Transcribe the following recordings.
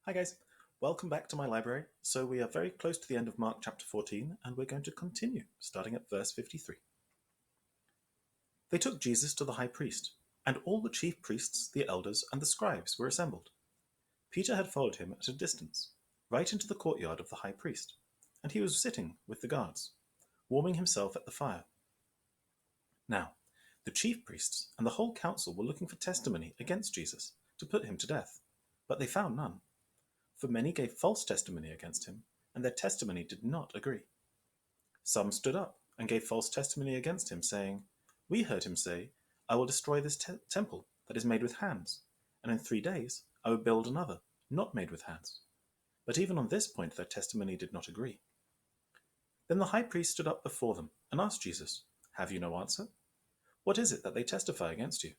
Hi guys, welcome back to my library. So we are very close to the end of Mark chapter 14 and we're going to continue, starting at verse 53. They took Jesus to the high priest, and all the chief priests, the elders, and the scribes were assembled. Peter had followed him at a distance, right into the courtyard of the high priest, and he was sitting with the guards, warming himself at the fire. Now, the chief priests and the whole council were looking for testimony against Jesus to put him to death, but they found none. For many gave false testimony against him, and their testimony did not agree. Some stood up and gave false testimony against him, saying, "We heard him say, 'I will destroy this temple that is made with hands, and in 3 days I will build another, not made with hands.' But even on this point their testimony did not agree." Then the high priest stood up before them and asked Jesus, "Have you no answer? What is it that they testify against you?"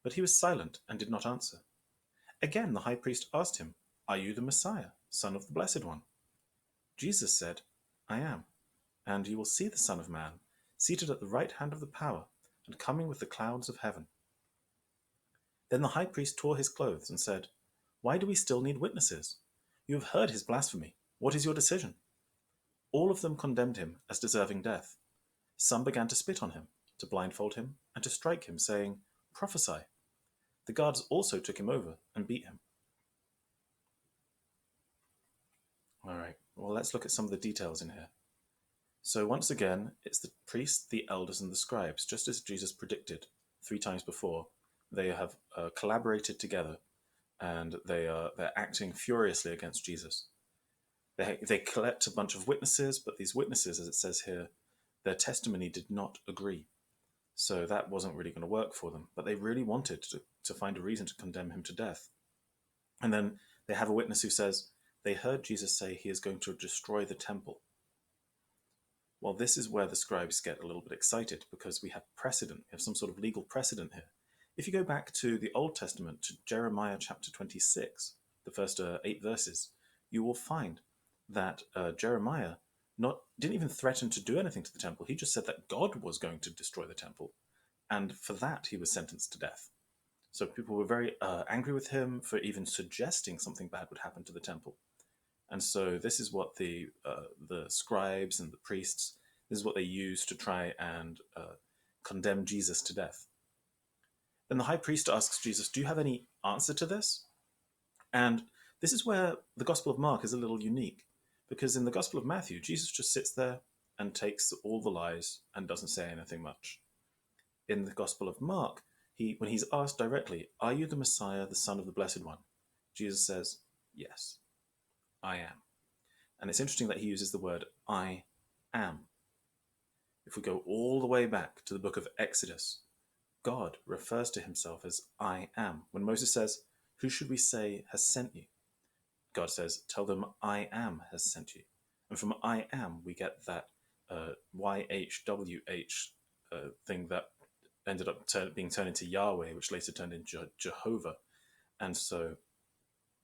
But he was silent and did not answer. Again the high priest asked him, "Are you the Messiah, Son of the Blessed One?" Jesus said, "I am, and you will see the Son of Man seated at the right hand of the power and coming with the clouds of heaven." Then the high priest tore his clothes and said, "Why do we still need witnesses? You have heard his blasphemy. What is your decision?" All of them condemned him as deserving death. Some began to spit on him, to blindfold him, and to strike him, saying, "Prophesy." The guards also took him over and beat him. All right, well, let's look at some of the details in here. So once again, it's the priests, the elders, and the scribes, just as Jesus predicted 3 times before. They have collaborated together, and they're acting furiously against Jesus. They collect a bunch of witnesses, but these witnesses, as it says here, their testimony did not agree. So that wasn't really going to work for them. But they really wanted to find a reason to condemn him to death. And then they have a witness who says they heard Jesus say he is going to destroy the temple. Well, this is where the scribes get a little bit excited because we have precedent. We have some sort of legal precedent here. If you go back to the Old Testament, to Jeremiah chapter 26, the first 8 verses, you will find that Jeremiah didn't even threaten to do anything to the temple. He just said that God was going to destroy the temple. And for that, he was sentenced to death. So people were very angry with him for even suggesting something bad would happen to the temple. And so this is what the scribes and the priests, this is what they use to try and condemn Jesus to death. Then the high priest asks Jesus, "Do you have any answer to this?" And this is where the Gospel of Mark is a little unique, because in the Gospel of Matthew, Jesus just sits there and takes all the lies and doesn't say anything much. In the Gospel of Mark, when he's asked directly, "Are you the Messiah, the Son of the Blessed One?" Jesus says, "Yes, I am." And it's interesting that he uses the word "I am." If we go all the way back to the book of Exodus, God refers to himself as "I am." When Moses says, "Who should we say has sent you?" God says, "Tell them I am has sent you." And from "I am," we get that YHWH thing that ended up being turned into Yahweh, which later turned into Jehovah. And so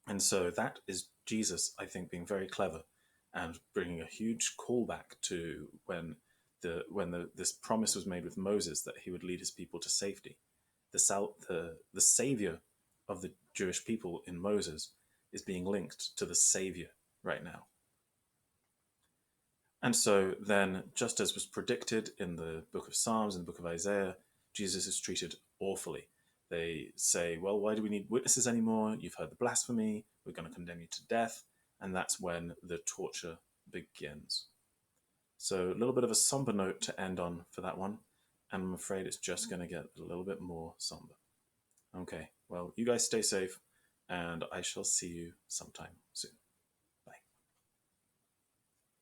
that is Jesus, I think, being very clever and bringing a huge callback to when this promise was made with Moses that he would lead his people to safety. The savior of the Jewish people in Moses is being linked to the savior right now. And so then, just as was predicted in the book of Psalms and the book of Isaiah, Jesus is treated awfully. They say, "Well, why do we need witnesses anymore? You've heard the blasphemy. We're going to condemn you to death." And that's when the torture begins. So a little bit of a somber note to end on for that one. And I'm afraid it's just going to get a little bit more somber. Okay, well, you guys stay safe, and I shall see you sometime soon.